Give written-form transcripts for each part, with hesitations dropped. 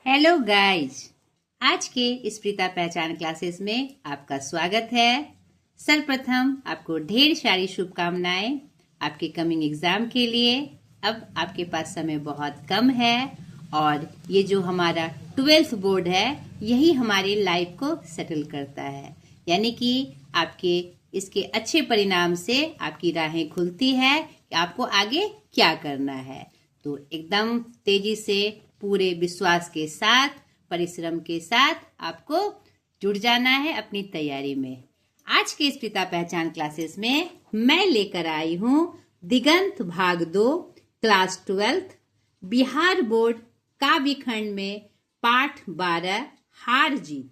Hello guys, आज के इस प्रीता पहचान क्लासेस में आपका स्वागत है। सर्वप्रथम आपको ढेर सारी शुभकामनाएं आपके कमिंग एग्जाम के लिए। अब आपके पास समय बहुत कम है और ये जो हमारा 12th बोर्ड है यही हमारी लाइफ को सेटल करता है, यानी कि आपके इसके अच्छे परिणाम से आपकी राहें खुलती है कि आपको आगे क्या करना है। तो एकदम तेजी से पूरे विश्वास के साथ परिश्रम के साथ आपको जुड़ जाना है अपनी तैयारी में। आज के इस प्रीता पहचान क्लासेस में मैं लेकर आई हूँ दिगंत भाग 2 क्लास 12th बिहार बोर्ड काव्य खंड में पाठ 12 हार जीत,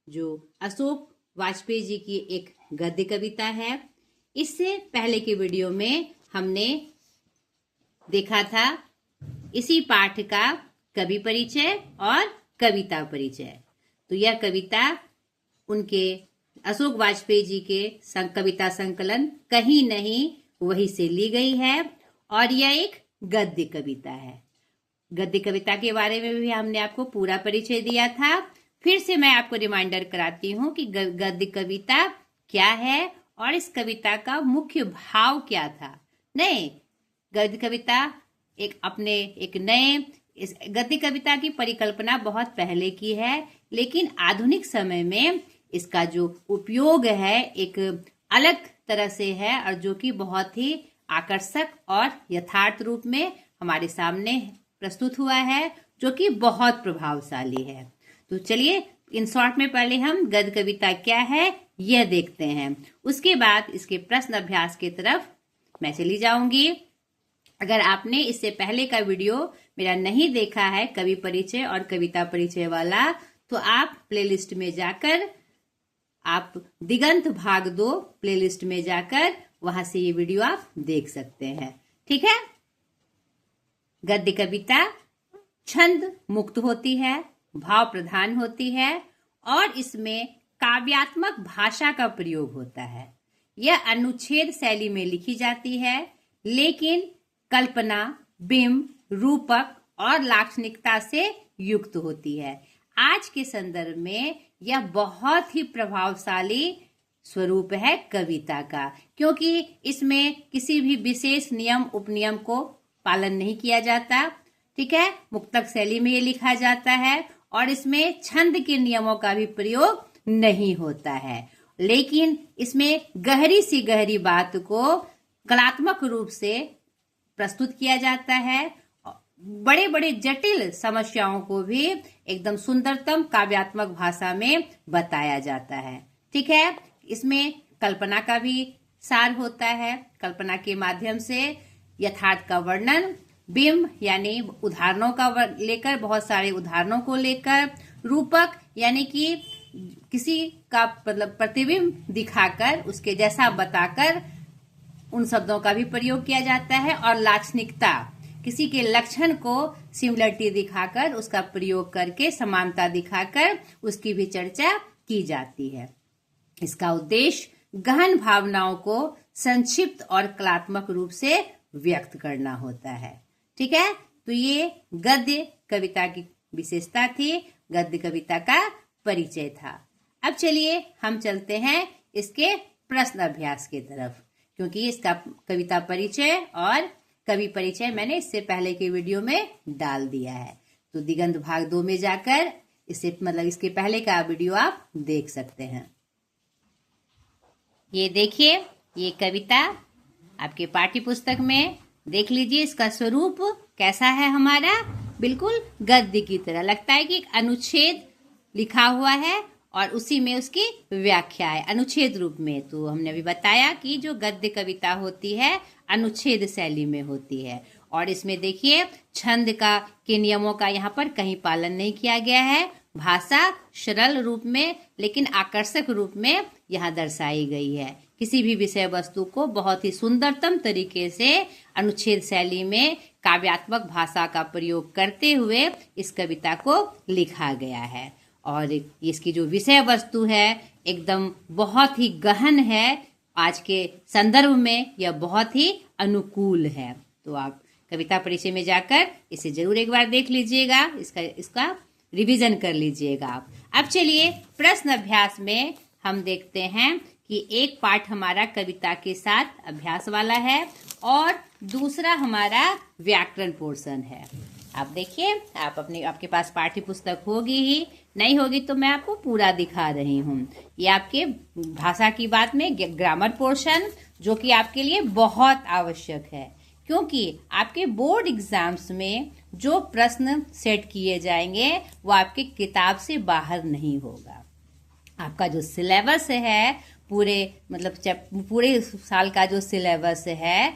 जो अशोक वाजपेयी जी की एक गद्य कविता है। इससे पहले के वीडियो में हमने देखा था इसी पाठ का कवि परिचय और कविता परिचय। तो यह कविता उनके अशोक वाजपेयी जी के कविता संकलन कहीं नहीं वही से ली गई है और यह एक गद्य कविता है। गद्य कविता के बारे में भी हमने आपको पूरा परिचय दिया था। फिर से मैं आपको रिमाइंडर कराती हूँ कि गद्य कविता क्या है और इस कविता का मुख्य भाव क्या था। नहीं, गद्य कविता एक नए इस गद्य कविता की परिकल्पना बहुत पहले की है, लेकिन आधुनिक समय में इसका जो उपयोग है एक अलग तरह से है और जो कि बहुत ही आकर्षक और यथार्थ रूप में हमारे सामने प्रस्तुत हुआ है, जो कि बहुत प्रभावशाली है। तो चलिए इन शॉर्ट में पहले हम गद्य कविता क्या है यह देखते हैं, उसके बाद इसके प्रश्न अभ्यास की तरफ मैं चली जाऊंगी। अगर आपने इससे पहले का वीडियो मेरा नहीं देखा है कवि परिचय और कविता परिचय वाला, तो आप प्लेलिस्ट में जाकर आप दिगंत भाग 2 प्लेलिस्ट में जाकर वहां से ये वीडियो आप देख सकते हैं। ठीक है। गद्य कविता छंद मुक्त होती है, भाव प्रधान होती है और इसमें काव्यात्मक भाषा का प्रयोग होता है। यह अनुच्छेद शैली में लिखी जाती है, लेकिन कल्पना, बिंब, रूपक और लाक्षणिकता से युक्त होती है। आज के संदर्भ में यह बहुत ही प्रभावशाली स्वरूप है कविता का, क्योंकि इसमें किसी भी विशेष नियम उपनियम को पालन नहीं किया जाता। ठीक है, मुक्तक शैली में ये लिखा जाता है और इसमें छंद के नियमों का भी प्रयोग नहीं होता है, लेकिन इसमें गहरी सी गहरी बात को कलात्मक रूप से प्रस्तुत किया जाता है। बड़े बड़े जटिल समस्याओं को भी एकदम सुंदरतम काव्यात्मक भाषा में बताया जाता है। ठीक है, इसमें कल्पना का भी सार होता है। कल्पना के माध्यम से यथार्थ का वर्णन, बिंब यानी उदाहरणों का लेकर, बहुत सारे उदाहरणों को लेकर, रूपक यानी कि किसी का मतलब प्रतिबिंब दिखाकर उसके जैसा बताकर उन शब्दों का भी प्रयोग किया जाता है, और लाक्षणिकता किसी के लक्षण को सिमिलरिटी दिखाकर उसका प्रयोग करके समानता दिखाकर उसकी भी चर्चा की जाती है। इसका उद्देश्य गहन भावनाओं को संक्षिप्त और कलात्मक रूप से व्यक्त करना होता है। ठीक है, तो ये गद्य कविता की विशेषता थी, गद्य कविता का परिचय था। अब चलिए हम चलते हैं इसके प्रश्न अभ्यास की तरफ, क्योंकि इसका कविता परिचय और कवि परिचय मैंने इससे पहले के वीडियो में डाल दिया है। तो दिगंत भाग 2 में जाकर इसके पहले का वीडियो आप देख सकते हैं। ये देखिए, ये कविता आपके पाठ्य पुस्तक में देख लीजिए। इसका स्वरूप कैसा है हमारा, बिल्कुल गद्य की तरह लगता है कि एक अनुच्छेद लिखा हुआ है और उसी में उसकी व्याख्या है अनुच्छेद रूप में। तो हमने अभी बताया कि जो गद्य कविता होती है अनुच्छेद शैली में होती है, और इसमें देखिए छंद के नियमों का यहाँ पर कहीं पालन नहीं किया गया है। भाषा सरल रूप में लेकिन आकर्षक रूप में यहाँ दर्शाई गई है। किसी भी विषय वस्तु को बहुत ही सुंदरतम तरीके से अनुच्छेद शैली में काव्यात्मक भाषा का प्रयोग करते हुए इस कविता को लिखा गया है। और इसकी जो विषय वस्तु है एकदम बहुत ही गहन है। आज के संदर्भ में यह बहुत ही अनुकूल है। तो आप कविता परिचय में जाकर इसे जरूर एक बार देख लीजिएगा। इसका रिवीजन कर लीजिएगा आप। अब चलिए प्रश्न अभ्यास में हम देखते हैं कि एक पाठ हमारा कविता के साथ अभ्यास वाला है और दूसरा हमारा व्याकरण पोर्शन है। आप देखिए, आप आपके पास पाठ्य पुस्तक होगी ही, नहीं होगी तो मैं आपको पूरा दिखा रही हूँ। ये आपके भाषा की बात में ग्रामर पोर्शन, जो कि आपके लिए बहुत आवश्यक है, क्योंकि आपके बोर्ड एग्जाम्स में जो प्रश्न सेट किए जाएंगे वो आपके किताब से बाहर नहीं होगा। आपका जो सिलेबस है पूरे साल का जो सिलेबस है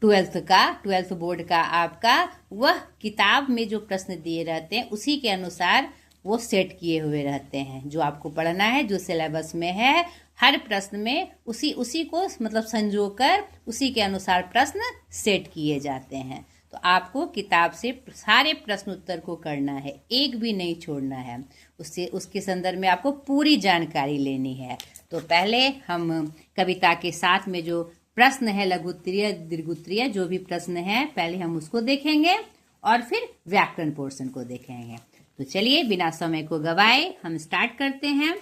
12th बोर्ड का आपका, वह किताब में जो प्रश्न दिए रहते हैं उसी के अनुसार वो सेट किए हुए रहते हैं। जो आपको पढ़ना है, जो सिलेबस में है, हर प्रश्न में उसी को संजोकर उसी के अनुसार प्रश्न सेट किए जाते हैं। तो आपको किताब से सारे प्रश्न उत्तर को करना है, एक भी नहीं छोड़ना है। उसके संदर्भ में आपको पूरी जानकारी लेनी है। तो पहले हम कविता के साथ में जो प्रश्न है, लघुत्तरीय दीर्घोत्तरीय जो भी प्रश्न है, पहले हम उसको देखेंगे और फिर व्याकरण पोर्शन को देखेंगे। तो चलिए बिना समय को गवाए हम स्टार्ट करते हैं।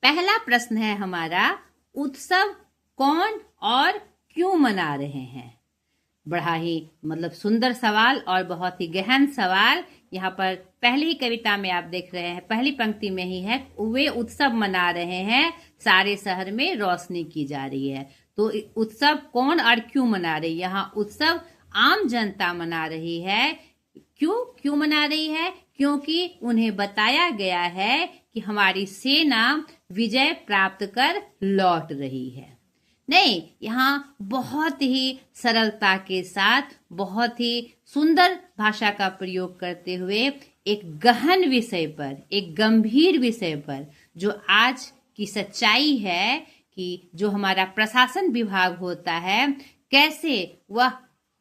पहला प्रश्न है हमारा, उत्सव कौन और क्यों मना रहे हैं। बड़ा ही सुंदर सवाल और बहुत ही गहन सवाल। यहाँ पर पहली कविता में आप देख रहे हैं, पहली पंक्ति में ही है, वे उत्सव मना रहे हैं, सारे शहर में रोशनी की जा रही है। तो उत्सव कौन और क्यों मना रही है। यहाँ उत्सव आम जनता मना रही है। क्यों मना रही है? क्योंकि उन्हें बताया गया है कि हमारी सेना विजय प्राप्त कर लौट रही है। नहीं, यहाँ बहुत ही सरलता के साथ, बहुत ही सुंदर भाषा का प्रयोग करते हुए एक गहन विषय पर, एक गंभीर विषय पर, जो आज की सच्चाई है कि जो हमारा प्रशासन विभाग होता है, कैसे वह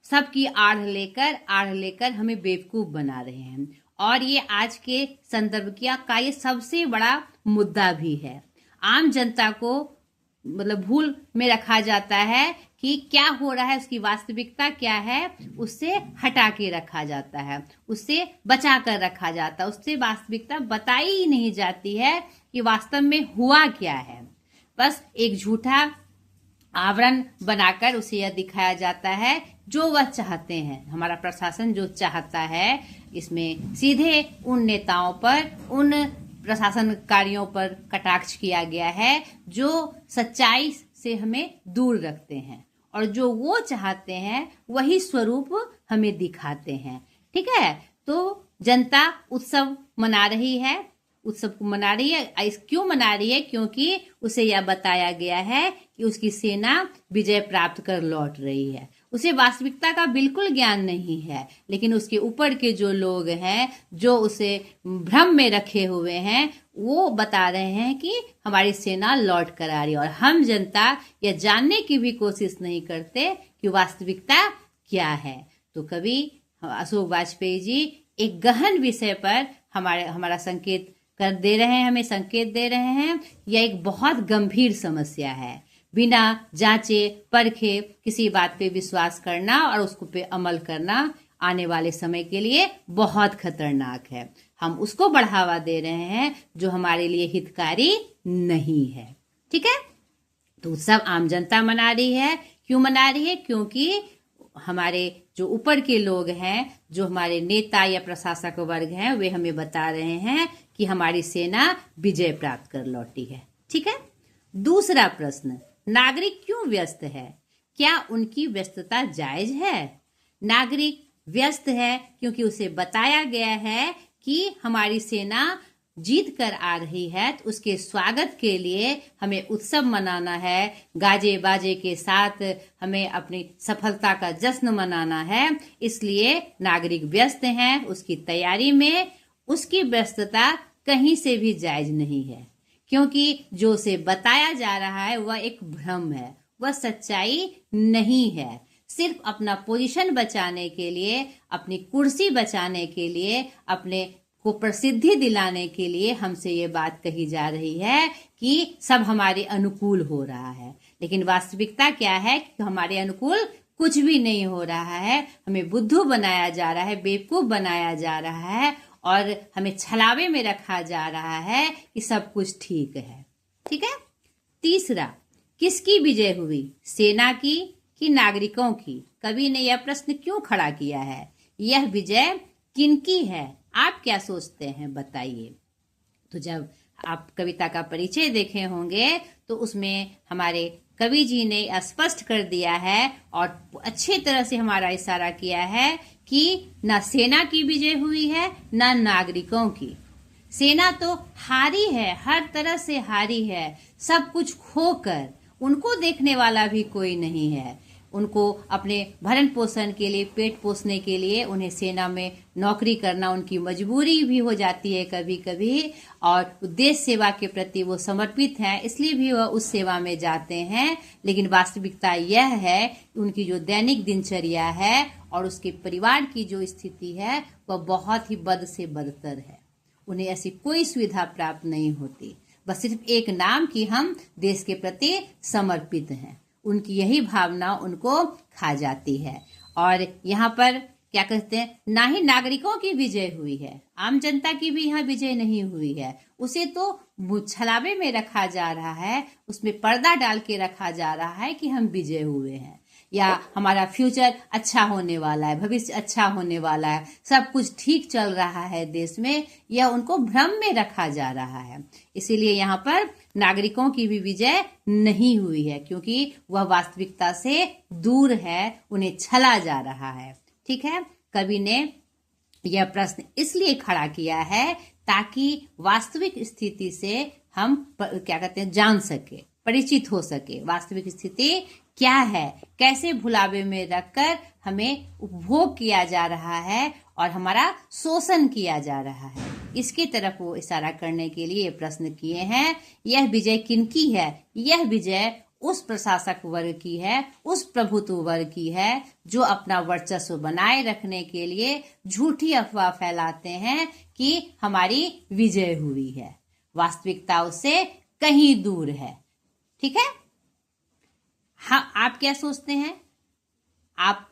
सबकी आड़ लेकर हमें बेवकूफ बना रहे हैं। और ये आज के संदर्भ का ये सबसे बड़ा मुद्दा भी है। आम जनता को भूल में रखा जाता है कि क्या हो रहा है, उसकी वास्तविकता क्या है, उससे हटा के रखा जाता है, उससे बचा कर रखा जाता है, उससे वास्तविकता बताई ही नहीं जाती है कि वास्तव में हुआ क्या है। बस एक झूठा आवरण बनाकर उसे यह दिखाया जाता है जो वह चाहते हैं। हमारा प्रशासन जो चाहता है, इसमें सीधे उन नेताओं पर, उन प्रशासन कार्यों पर कटाक्ष किया गया है जो सच्चाई से हमें दूर रखते हैं और जो वो चाहते हैं वही स्वरूप हमें दिखाते हैं। ठीक है, तो जनता उत्सव मना रही है, उत्सव को मना रही है। क्यों मना रही है? क्योंकि उसे यह बताया गया है कि उसकी सेना विजय प्राप्त कर लौट रही है। उसे वास्तविकता का बिल्कुल ज्ञान नहीं है, लेकिन उसके ऊपर के जो लोग हैं, जो उसे भ्रम में रखे हुए हैं, वो बता रहे हैं कि हमारी सेना लौट कर आ रही है। और हम जनता यह जानने की भी कोशिश नहीं करते कि वास्तविकता क्या है। तो कवि अशोक वाजपेयी जी एक गहन विषय पर हमारा संकेत दे रहे हैं, हमें संकेत दे रहे हैं। यह एक बहुत गंभीर समस्या है। बिना जांचे परखे किसी बात पे विश्वास करना और उसको पे अमल करना आने वाले समय के लिए बहुत खतरनाक है। हम उसको बढ़ावा दे रहे हैं जो हमारे लिए हितकारी नहीं है। ठीक है, तो उत्सव आम जनता मना रही है। क्यों मना रही है? क्योंकि हमारे जो ऊपर के लोग हैं, जो हमारे नेता या प्रशासक वर्ग हैं, वे हमें बता रहे हैं कि हमारी सेना विजय प्राप्त कर लौटी है। ठीक है, दूसरा प्रश्न, नागरिक क्यों व्यस्त है? क्या उनकी व्यस्तता जायज है? नागरिक व्यस्त है क्योंकि उसे बताया गया है कि हमारी सेना जीत कर आ रही है, तो उसके स्वागत के लिए हमें उत्सव मनाना है, गाजे बाजे के साथ हमें अपनी सफलता का जश्न मनाना है। इसलिए नागरिक व्यस्त हैं उसकी तैयारी में। उसकी व्यस्तता कहीं से भी जायज नहीं है, क्योंकि जो उसे बताया जा रहा है वह एक भ्रम है, वह सच्चाई नहीं है। सिर्फ अपना पोजीशन बचाने के लिए, अपनी कुर्सी बचाने के लिए, अपने को प्रसिद्धि दिलाने के लिए हमसे ये बात कही जा रही है कि सब हमारे अनुकूल हो रहा है। लेकिन वास्तविकता क्या है कि हमारे अनुकूल कुछ भी नहीं हो रहा है। हमें बुद्धू बनाया जा रहा है, बेवकूफ बनाया जा रहा है और हमें छलावे में रखा जा रहा है कि सब कुछ ठीक है। ठीक है। तीसरा, किसकी विजय हुई, सेना की कि नागरिकों की? कवि ने यह प्रश्न क्यों खड़ा किया है? यह विजय किनकी है? आप क्या सोचते हैं, बताइए। तो जब आप कविता का परिचय देखे होंगे तो उसमें हमारे कवि जी ने स्पष्ट कर दिया है और अच्छी तरह से हमारा इशारा किया है कि न सेना की विजय हुई है न नागरिकों की। सेना तो हारी है, हर तरह से हारी है, सब कुछ खोकर। उनको देखने वाला भी कोई नहीं है। उनको अपने भरण पोषण के लिए, पेट पोषने के लिए उन्हें सेना में नौकरी करना उनकी मजबूरी भी हो जाती है कभी कभी, और देश सेवा के प्रति वो समर्पित हैं, इसलिए भी वह उस सेवा में जाते हैं। लेकिन वास्तविकता यह है उनकी जो दैनिक दिनचर्या है और उसके परिवार की जो स्थिति है वह बहुत ही बद से बदतर है। उन्हें ऐसी कोई सुविधा प्राप्त नहीं होती, बस सिर्फ एक नाम कि हम देश के प्रति समर्पित हैं। उनकी यही भावना उनको खा जाती है। और यहाँ पर क्या कहते हैं, ना ही नागरिकों की विजय हुई है, आम जनता की भी यहाँ विजय नहीं हुई है। उसे तो छलावे में रखा जा रहा है, उसमें पर्दा डाल के रखा जा रहा है कि हम विजय हुए हैं या हमारा फ्यूचर अच्छा होने वाला है, भविष्य अच्छा होने वाला है, सब कुछ ठीक चल रहा है देश में, यह उनको भ्रम में रखा जा रहा है। इसीलिए यहाँ पर नागरिकों की भी विजय नहीं हुई है, क्योंकि वह वास्तविकता से दूर है, उन्हें छला जा रहा है। ठीक है। कवि ने यह प्रश्न इसलिए खड़ा किया है ताकि वास्तविक स्थिति से हम क्या कहते हैं जान सके, परिचित हो सके। वास्तविक स्थिति क्या है, कैसे भुलावे में रखकर हमें उपभोग किया जा रहा है और हमारा शोषण किया जा रहा है, इसकी तरफ वो इशारा करने के लिए प्रश्न किए हैं। यह विजय किनकी है? यह विजय उस प्रशासक वर्ग की है, उस प्रभुत्व वर्ग की है जो अपना वर्चस्व बनाए रखने के लिए झूठी अफवाह फैलाते हैं कि हमारी विजय हुई है। वास्तविकता उससे कहीं दूर है। ठीक है। हाँ, आप क्या सोचते हैं? आप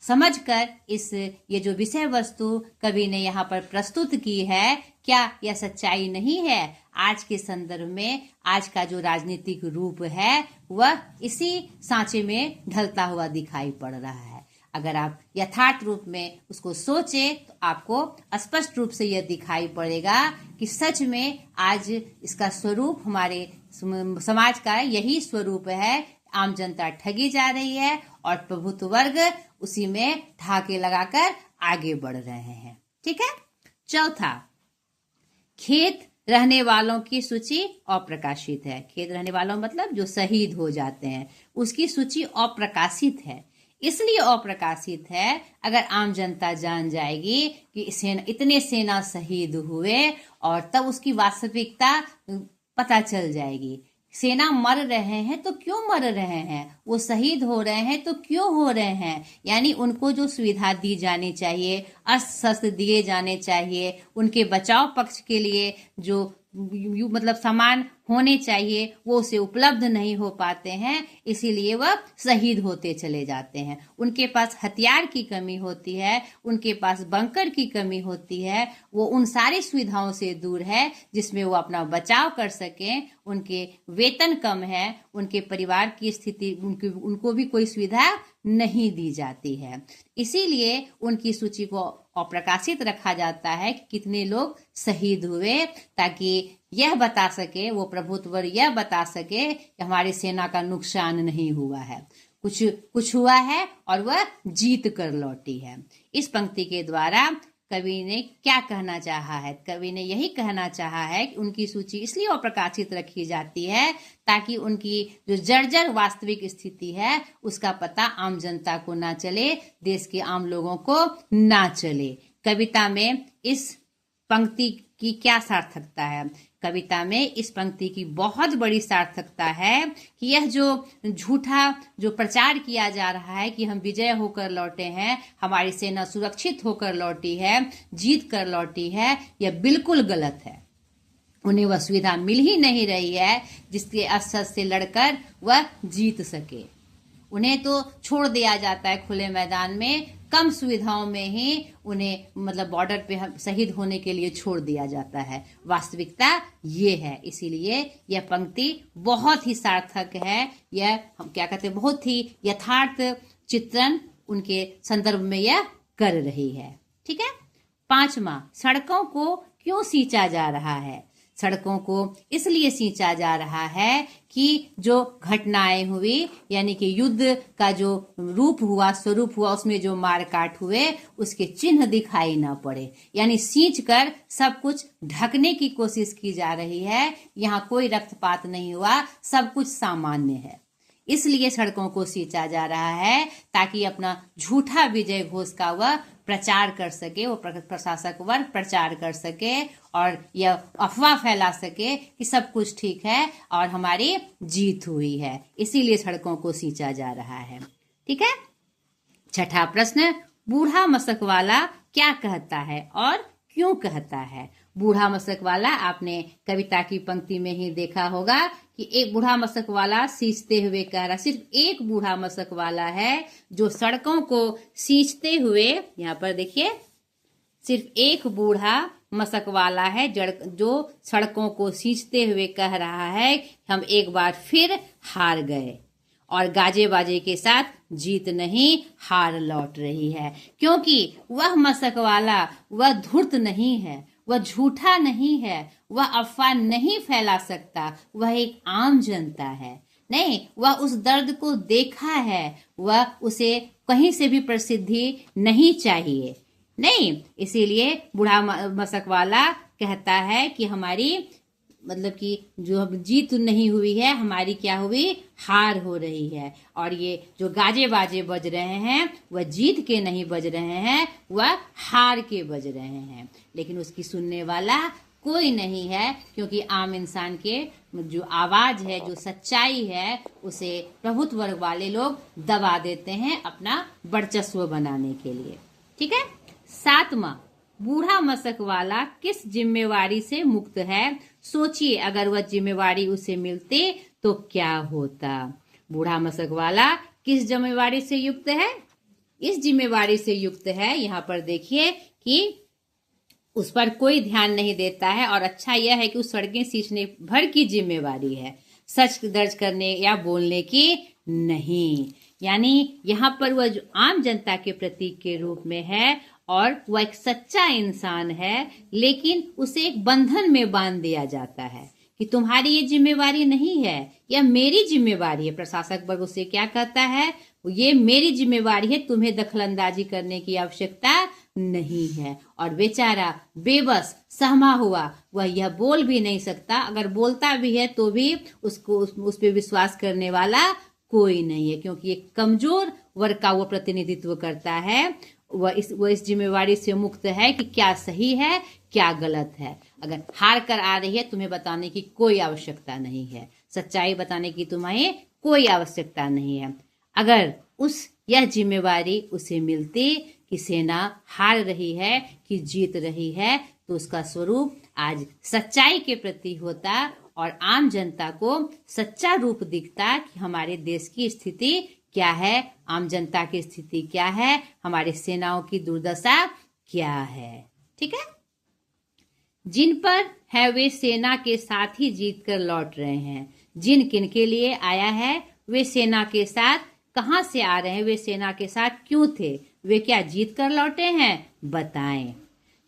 समझकर ये जो विषय वस्तु कवि ने यहाँ पर प्रस्तुत की है, क्या यह सच्चाई नहीं है? आज के संदर्भ में आज का जो राजनीतिक रूप है वह इसी सांचे में ढलता हुआ दिखाई पड़ रहा है। अगर आप यथार्थ रूप में उसको सोचे तो आपको स्पष्ट रूप से यह दिखाई पड़ेगा कि सच में आज इसका स्वरूप, हमारे समाज का यही स्वरूप है। आम जनता ठगी जा रही है और प्रभुत्व वर्ग उसी में ठाके लगाकर आगे बढ़ रहे हैं। ठीक है। चौथा, खेत रहने वालों की सूची अप्रकाशित है। खेत रहने वालों मतलब जो शहीद हो जाते हैं, उसकी सूची अप्रकाशित है। इसलिए अप्रकाशित है, अगर आम जनता जान जाएगी कि इतने सेना शहीद हुए और तब उसकी वास्तविकता पता चल जाएगी। सेना मर रहे हैं तो क्यों मर रहे हैं, वो शहीद हो रहे हैं तो क्यों हो रहे हैं, यानी उनको जो सुविधा दी जानी चाहिए, अस्त्र शस्त्र दिए जाने चाहिए, उनके बचाव पक्ष के लिए जो मतलब सामान होने चाहिए वो उसे उपलब्ध नहीं हो पाते हैं, इसीलिए वह शहीद होते चले जाते हैं। उनके पास हथियार की कमी होती है, उनके पास बंकर की कमी होती है, वो उन सारी सुविधाओं से दूर है जिसमें वो अपना बचाव कर सकें। उनके वेतन कम है, उनके परिवार की स्थिति, उनको भी कोई सुविधा नहीं दी जाती है। इसीलिए उनकी सूची को अप्रकाशित रखा जाता है कि कितने लोग शहीद हुए, ताकि यह बता सके, वो प्रभुत्व यह बता सके कि हमारी सेना का नुकसान नहीं हुआ है, कुछ हुआ है और वह जीत कर लौटी है। इस पंक्ति के द्वारा कवि ने क्या कहना चाहा है? कवि ने यही कहना चाहा है कि उनकी सूची इसलिए अप्रकाशित रखी जाती है ताकि उनकी जो जर्जर वास्तविक स्थिति है उसका पता आम जनता को ना चले, देश के आम लोगों को ना चले। कविता में इस पंक्ति की क्या सार्थकता है? कविता में इस पंक्ति की बहुत बड़ी सार्थकता है कि यह जो झूठा जो प्रचार किया जा रहा है कि हम विजय होकर लौटे हैं, हमारी सेना सुरक्षित होकर लौटी है, जीत कर लौटी है, यह बिल्कुल गलत है। उन्हें वह सुविधा मिल ही नहीं रही है जिसके अस्त्र से लड़कर वह जीत सके। उन्हें तो छोड़ दिया जाता है खुले मैदान में कम सुविधाओं में ही उन्हें मतलब बॉर्डर पे शहीद होने के लिए छोड़ दिया जाता है। वास्तविकता ये है, इसीलिए यह पंक्ति बहुत ही सार्थक है। यह हम क्या कहते हैं, बहुत ही यथार्थ चित्रण उनके संदर्भ में यह कर रही है। ठीक है। 5वां, सड़कों को क्यों सींचा जा रहा है? सड़कों को इसलिए सींचा जा रहा है कि जो घटनाएं हुई, यानी कि युद्ध का जो रूप हुआ, स्वरूप हुआ, उसमें जो मार काट हुए, उसके चिन्ह दिखाई ना पड़े। यानी सींच कर सब कुछ ढकने की कोशिश की जा रही है। यहाँ कोई रक्तपात नहीं हुआ, सब कुछ सामान्य है। इसलिए सड़कों को सींचा जा रहा है ताकि अपना झूठा विजय घोष का वह प्रचार कर सके, वो प्रशासक वर्ग प्रचार कर सके और यह अफवाह फैला सके कि सब कुछ ठीक है और हमारी जीत हुई है। इसीलिए सड़कों को सींचा जा रहा है। ठीक है। 6ठा प्रश्न, बूढ़ा मशक वाला क्या कहता है और क्यों कहता है? बूढ़ा मशक वाला आपने कविता की पंक्ति में ही देखा होगा कि एक बूढ़ा मशक वाला सींचते हुए कह रहा, सिर्फ एक बूढ़ा मशक वाला है जो सड़कों को सींचते हुए, यहाँ पर देखिए, सिर्फ एक बूढ़ा मशक वाला है जो सड़कों को सींचते हुए कह रहा है हम एक बार फिर हार गए और गाजे बाजे के साथ जीत नहीं, हार लौट रही है। क्योंकि वह मशक वाला, वह धूर्त नहीं है, वह झूठा नहीं है, वह अफवाह नहीं फैला सकता, वह एक आम जनता है। नहीं, वह उस दर्द को देखा है, वह उसे कहीं से भी प्रसिद्धि नहीं चाहिए। नहीं, इसीलिए बूढ़ा मशक वाला कहता है कि हमारी मतलब कि जो जीत नहीं हुई है, हमारी क्या हुई, हार हो रही है। और ये जो गाजे बाजे बज रहे हैं वह जीत के नहीं बज रहे हैं, वह हार के बज रहे हैं। लेकिन उसकी सुनने वाला कोई नहीं है, क्योंकि आम इंसान के जो आवाज है, जो सच्चाई है, उसे प्रभुत्व वर्ग वाले लोग दबा देते हैं अपना वर्चस्व बनाने के लिए। ठीक है। 7वां, बूढ़ा मशक वाला किस जिम्मेवारी से मुक्त है? सोचिए, अगर वह जिम्मेवारी उसे मिलती तो क्या होता? बूढ़ा मशक वाला किस जिम्मेवारी से युक्त है? इस जिम्मेवारी से युक्त है, यहाँ पर देखिए कि उस पर कोई ध्यान नहीं देता है। और अच्छा यह है कि उस सड़कें सींचने भर की जिम्मेवारी है, सच दर्ज करने या बोलने की नहीं। यानी यहाँ पर वह जो आम जनता के प्रतीक के रूप में है और वह एक सच्चा इंसान है, लेकिन उसे एक बंधन में बांध दिया जाता है कि तुम्हारी ये जिम्मेवारी नहीं है, यह मेरी जिम्मेवारी है। प्रशासक वर्ग उसे क्या कहता है, ये मेरी जिम्मेवारी है, तुम्हें दखलंदाजी करने की आवश्यकता नहीं है। और बेचारा बेबस सहमा हुआ, वह यह बोल भी नहीं सकता। अगर बोलता भी है तो भी उसको उस पर विश्वास करने वाला कोई नहीं है, क्योंकि एक कमजोर वर्ग का वो प्रतिनिधित्व करता है। वह इस जिम्मेवारी से मुक्त है कि क्या सही है क्या गलत है। अगर हार कर आ रही है, तुम्हें बताने की कोई आवश्यकता नहीं है, सच्चाई बताने की तुम्हें कोई आवश्यकता नहीं है। अगर यह जिम्मेवारी उसे मिलती कि सेना हार रही है कि जीत रही है, तो उसका स्वरूप आज सच्चाई के प्रति होता और आम जनता को सच्चा रूप दिखता कि हमारे देश की स्थिति क्या है, आम जनता की स्थिति क्या है, हमारे सेनाओं की दुर्दशा क्या है। ठीक है। जिन पर है वे सेना के साथ ही जीत कर लौट रहे हैं। जिन किन के लिए आया है, वे सेना के साथ कहाँ से आ रहे हैं, वे सेना के साथ क्यों थे, वे क्या जीत कर लौटे हैं, बताएं।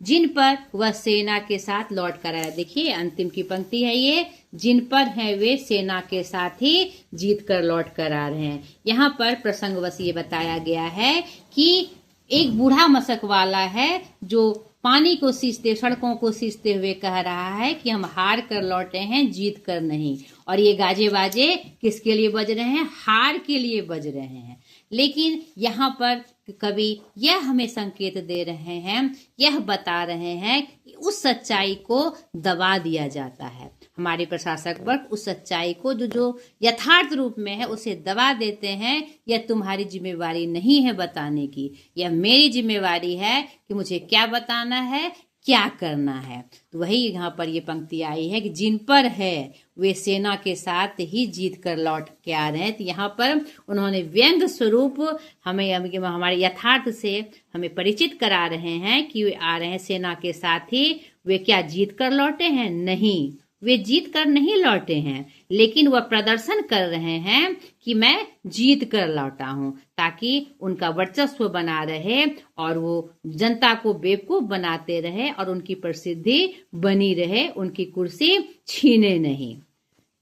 जिन पर वह सेना के साथ लौट कर आया, देखिए अंतिम की पंक्ति है ये, जिन पर है वे सेना के साथ ही जीत कर लौट कर आ रहे हैं। यहाँ पर प्रसंगवश ये बताया गया है कि एक बूढ़ा मशक वाला है जो पानी को सींचते, सड़कों को सींचते हुए कह रहा है कि हम हार कर लौटे हैं, जीत कर नहीं। और ये गाजे बाजे किसके लिए बज रहे हैं, हार के लिए बज रहे हैं। लेकिन यहाँ पर कवि यह हमें संकेत दे रहे हैं, यह बता रहे हैं कि उस सच्चाई को दबा दिया जाता है। हमारे प्रशासक वर्ग उस सच्चाई को जो यथार्थ रूप में है उसे दबा देते हैं। यह तुम्हारी जिम्मेवारी नहीं है बताने की, यह मेरी जिम्मेवारी है कि मुझे क्या बताना है, क्या करना है। तो वही यहाँ पर ये पंक्ति आई है कि जिन पर है वे सेना के साथ ही जीत कर लौट के आ रहे हैं। तो यहाँ पर उन्होंने व्यंग्य स्वरूप हमें हमारे यथार्थ से हमें परिचित करा रहे हैं कि वे आ रहे हैं सेना के साथ ही। वे क्या जीत कर लौटे हैं? नहीं, वे जीत कर नहीं लौटे हैं, लेकिन वह प्रदर्शन कर रहे हैं कि मैं जीत कर लौटा हूं, ताकि उनका वर्चस्व बना रहे और वो जनता को बेवकूफ बनाते रहे और उनकी प्रसिद्धि बनी रहे, उनकी कुर्सी छीने नहीं।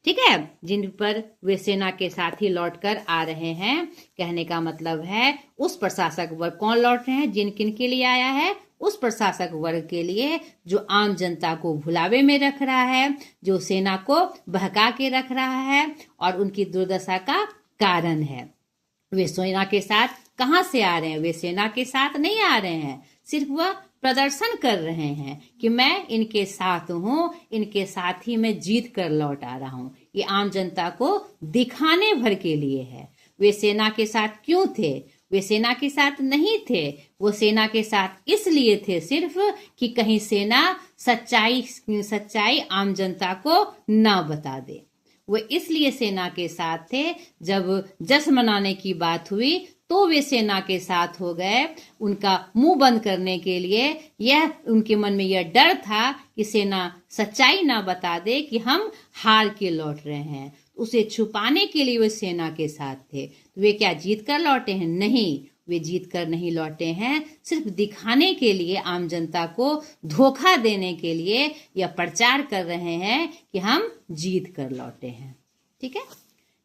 ठीक है, जिन पर वे सेना के साथ ही लौट कर आ रहे हैं, कहने का मतलब है उस प्रशासक वर्ग कौन लौट रहे हैं, जिन किन के लिए आया है? उस प्रशासक वर्ग के लिए जो आम जनता को भुलावे में रख रहा है, जो सेना को बहका के रख रहा है और उनकी दुर्दशा का कारण है। वे सेना के साथ कहां से आ रहे हैं? वे सेना के साथ नहीं आ रहे हैं, सिर्फ वह प्रदर्शन कर रहे हैं कि मैं इनके साथ हूं, इनके साथ ही मैं जीत कर लौट आ रहा हूं। ये आम जनता को दिखाने भर के लिए है। वे सेना के साथ क्यों थे? वे सेना के साथ नहीं थे, वो सेना के साथ इसलिए थे सिर्फ कि कहीं सेना सच्चाई आम जनता को ना बता दे। वो इसलिए सेना के साथ थे, जब जश्न मनाने की बात हुई तो वे सेना के साथ हो गए। उनका मुंह बंद करने के लिए यह उनके मन में यह डर था कि सेना सच्चाई ना बता दे कि हम हार के लौट रहे हैं। उसे छुपाने के लिए वे सेना के साथ थे। तो वे क्या जीत कर लौटे हैं? नहीं, वे जीत कर नहीं लौटे हैं, सिर्फ दिखाने के लिए, आम जनता को धोखा देने के लिए यह प्रचार कर रहे हैं कि हम जीत कर लौटे हैं। ठीक है।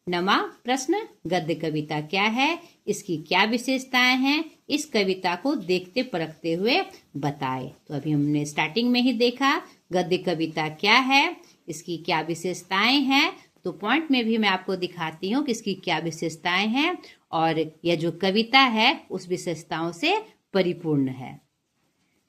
नमा प्रश्न, गद्य कविता क्या है, इसकी क्या विशेषताएं हैं, इस कविता को देखते परखते हुए बताए। तो अभी हमने स्टार्टिंग में ही देखा गद्य कविता क्या है, इसकी क्या विशेषताएं हैं। तो पॉइंट में भी मैं आपको दिखाती हूँ कि इसकी क्या विशेषताएं हैं और यह जो कविता है उस विशेषताओं से परिपूर्ण है।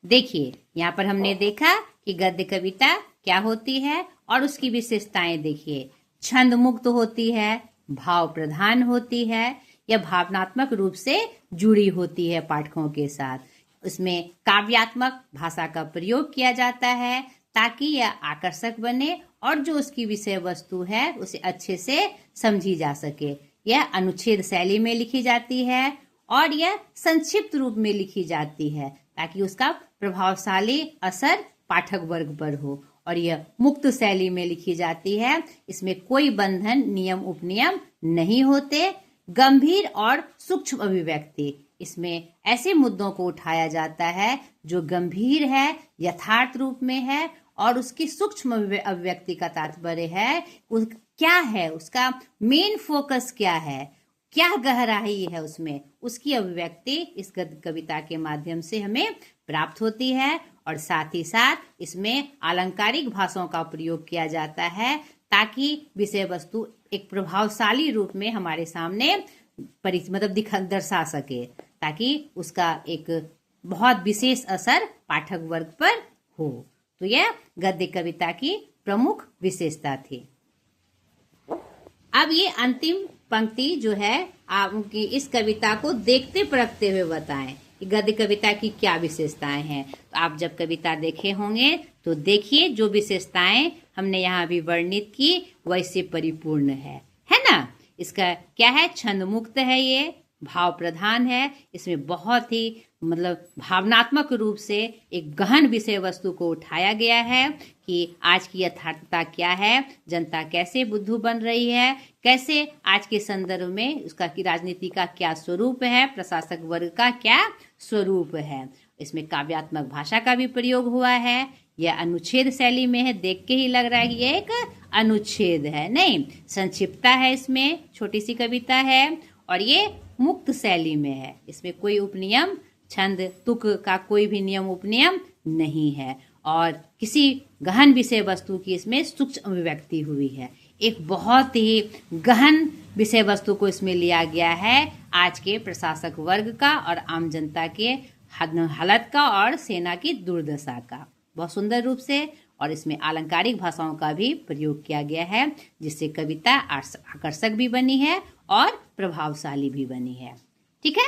देखिए, यहाँ पर हमने देखा कि गद्य कविता क्या होती है और उसकी विशेषताएं देखिए। छंद मुक्त होती है, भाव प्रधान होती है, यह भावनात्मक रूप से जुड़ी होती है पाठकों के साथ। इसमें काव्यात्मक भाषा का प्रयोग किया जाता है ताकि यह आकर्षक बने और जो उसकी विषय वस्तु है उसे अच्छे से समझी जा सके। यह अनुच्छेद शैली में लिखी जाती है और यह संक्षिप्त रूप में लिखी जाती है ताकि उसका प्रभावशाली असर पाठक वर्ग पर हो। और यह मुक्त शैली में लिखी जाती है, इसमें कोई बंधन, नियम, उपनियम नहीं होते। गंभीर और सूक्ष्म अभिव्यक्ति, इसमें ऐसे मुद्दों को उठाया जाता है जो गंभीर है, यथार्थ रूप में है और उसकी सूक्ष्म अभिव्यक्ति का तात्पर्य है क्या है, उसका मेन फोकस क्या है, क्या गहराई है उसमें, उसकी अभिव्यक्ति इस गद्य कविता के माध्यम से हमें प्राप्त होती है। और साथ ही साथ इसमें अलंकारिक भाषाओं का प्रयोग किया जाता है ताकि विषय वस्तु एक प्रभावशाली रूप में हमारे सामने दर्शा सके, ताकि उसका एक बहुत विशेष असर पाठक वर्ग पर हो। तो यह गद्य कविता की प्रमुख विशेषता थी। अब ये अंतिम पंक्ति जो है आपकी इस कविता को देखते परखते हुए बताएं कि गद्य कविता की क्या विशेषताएं हैं। तो आप जब कविता देखे होंगे तो देखिए जो विशेषताएं हमने यहाँ भी वर्णित की वह इससे परिपूर्ण है ना। इसका क्या है, छंद मुक्त है, ये भाव प्रधान है, इसमें बहुत ही भावनात्मक रूप से एक गहन विषय वस्तु को उठाया गया है कि आज की यथार्थता क्या है, जनता कैसे बुद्धू बन रही है, कैसे आज के संदर्भ में उसका की राजनीति का क्या स्वरूप है, प्रशासक वर्ग का क्या स्वरूप है। इसमें काव्यात्मक भाषा का भी प्रयोग हुआ है। यह अनुच्छेद शैली में है, देख के ही लग रहा है कि यह एक अनुच्छेद है, नहीं, संक्षिप्तता है, इसमें छोटी सी कविता है और ये मुक्त शैली में है। इसमें कोई उपनियम, छंद, तुक का कोई भी नियम उपनियम नहीं है और किसी गहन विषय वस्तु की इसमें सूक्ष्म अभिव्यक्ति हुई है। एक बहुत ही गहन विषय वस्तु को इसमें लिया गया है, आज के प्रशासक वर्ग का और आम जनता के हालत का और सेना की दुर्दशा का, बहुत सुंदर रूप से। और इसमें अलंकारिक भाषाओं का भी प्रयोग किया गया है जिससे कविता आकर्षक भी बनी है और प्रभावशाली भी बनी है। ठीक है।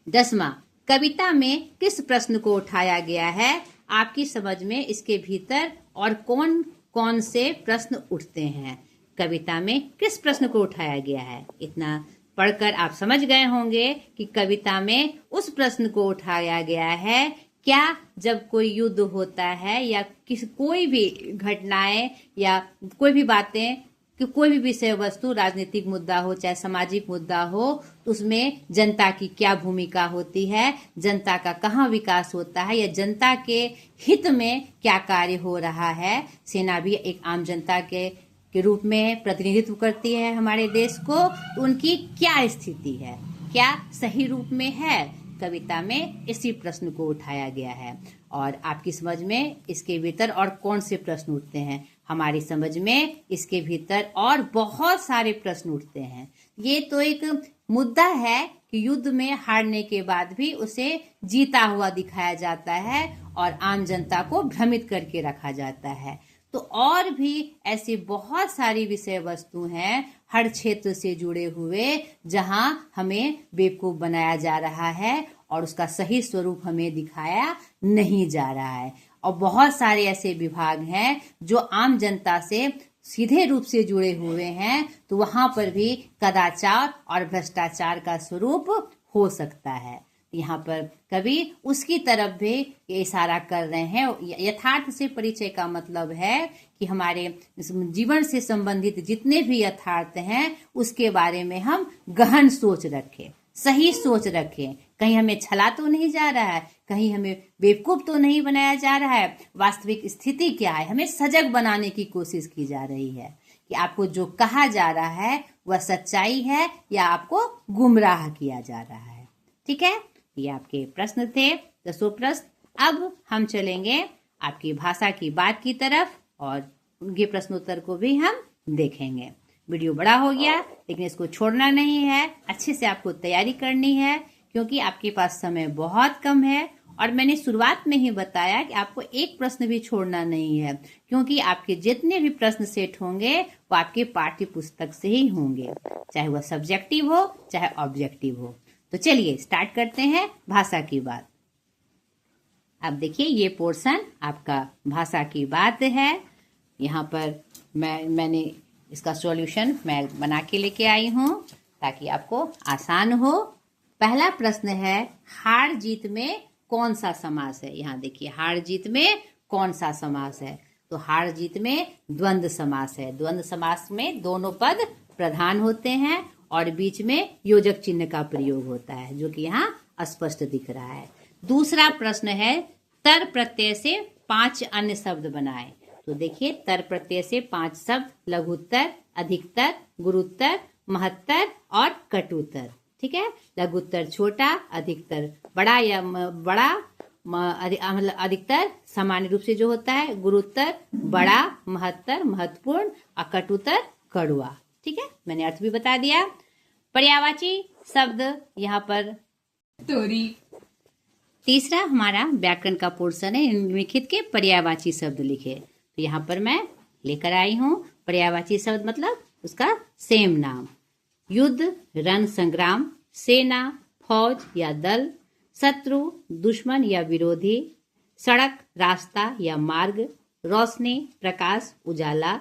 10वां, कविता में किस प्रश्न को उठाया गया है आपकी समझ में इसके भीतर और कौन कौन से प्रश्न उठते हैं, कविता में किस प्रश्न को उठाया गया है। इतना पढ़कर आप समझ गए होंगे कि कविता में उस प्रश्न को उठाया गया है, क्या जब कोई युद्ध होता है या कोई भी घटनाएं या कोई भी बातें कि कोई भी विषय वस्तु, राजनीतिक मुद्दा हो चाहे सामाजिक मुद्दा हो, तो उसमें जनता की क्या भूमिका होती है, जनता का कहाँ विकास होता है या जनता के हित में क्या कार्य हो रहा है। सेना भी एक आम जनता के रूप में प्रतिनिधित्व करती है हमारे देश को, तो उनकी क्या स्थिति है, क्या सही रूप में है। कविता में इसी प्रश्न को उठाया गया है। और आपकी समझ में इसके भीतर और कौन से प्रश्न उठते हैं, हमारी समझ में इसके भीतर और बहुत सारे प्रश्न उठते हैं। ये तो एक मुद्दा है कि युद्ध में हारने के बाद भी उसे जीता हुआ दिखाया जाता है और आम जनता को भ्रमित करके रखा जाता है। तो और भी ऐसी बहुत सारी विषय वस्तु हैं हर क्षेत्र से जुड़े हुए, जहां हमें बेवकूफ बनाया जा रहा है और उसका सही स्वरूप हमें दिखाया नहीं जा रहा है। और बहुत सारे ऐसे विभाग हैं जो आम जनता से सीधे रूप से जुड़े हुए हैं, तो वहां पर भी कदाचार और भ्रष्टाचार का स्वरूप हो सकता है। यहाँ पर कवि उसकी तरफ भी इशारा कर रहे हैं। यथार्थ से परिचय का मतलब है कि हमारे जीवन से संबंधित जितने भी यथार्थ हैं उसके बारे में हम गहन सोच रखें, सही सोच रखें। कहीं हमें छला तो नहीं जा रहा है, कहीं हमें बेवकूफ तो नहीं बनाया जा रहा है। वास्तविक स्थिति क्या है, हमें सजग बनाने की कोशिश की जा रही है कि आपको जो कहा जा रहा है वह सच्चाई है या आपको गुमराह किया जा रहा है। ठीक है, ये आपके प्रश्न थे, 10 प्रश्न। अब हम चलेंगे आपकी भाषा की बात की तरफ और उनके प्रश्नोत्तर को भी हम देखेंगे। वीडियो बड़ा हो गया, लेकिन इसको छोड़ना नहीं है, अच्छे से आपको तैयारी करनी है क्योंकि आपके पास समय बहुत कम है। और मैंने शुरुआत में ही बताया कि आपको एक प्रश्न भी छोड़ना नहीं है, क्योंकि आपके जितने भी प्रश्न सेट होंगे वो आपके पाठ्य पुस्तक से ही होंगे, चाहे वह सब्जेक्टिव हो चाहे ऑब्जेक्टिव हो। तो चलिए स्टार्ट करते हैं भाषा की बात। अब देखिए ये पोर्शन आपका भाषा की बात है। यहाँ पर मैंने इसका सॉल्यूशन मैं बना के लेके आई हूँ ताकि आपको आसान हो। पहला प्रश्न है, हार जीत में कौन सा समास है। यहाँ देखिए हार जीत में कौन सा समास है, तो हार जीत में द्वंद्व समास है। द्वंद्व समास में दोनों पद प्रधान होते हैं और बीच में योजक चिन्ह का प्रयोग होता है, जो कि यहाँ स्पष्ट दिख रहा है। दूसरा प्रश्न है, तर प्रत्यय से 5 अन्य शब्द बनाएं। तो देखिए तर प्रत्यय से 5 शब्द, लघुत्तर, अधिकतर, गुरुत्तर, महत्तर और कटुत्तर। ठीक है, लघुत्तर छोटा, अधिकतर बड़ा या बड़ा, अधिकतर सामान्य रूप से जो होता है, गुरुत्तर बड़ा, महत्तर महत्वपूर्ण और कटुत्तर कड़वा। ठीक है, मैंने अर्थ भी बता दिया। पर्यायवाची शब्द यहाँ पर तोरी। तीसरा हमारा व्याकरण का पोर्शन है, निम्नलिखित के पर्यायवाची शब्द लिखे। तो यहाँ पर मैं लेकर आई हूँ पर्यायवाची शब्द मतलब उसका सेम नाम। युद्ध, रण संग्राम, सेना, फौज या दल, शत्रु, दुश्मन या विरोधी, सड़क, रास्ता या मार्ग, रोशनी, प्रकाश, उजाला,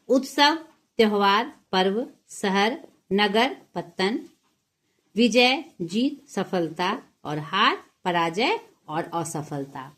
उत्सव, त्योहार, पर्व, शहर, नगर, पत्तन, विजय, जीत, सफलता और हार, पराजय और असफलता।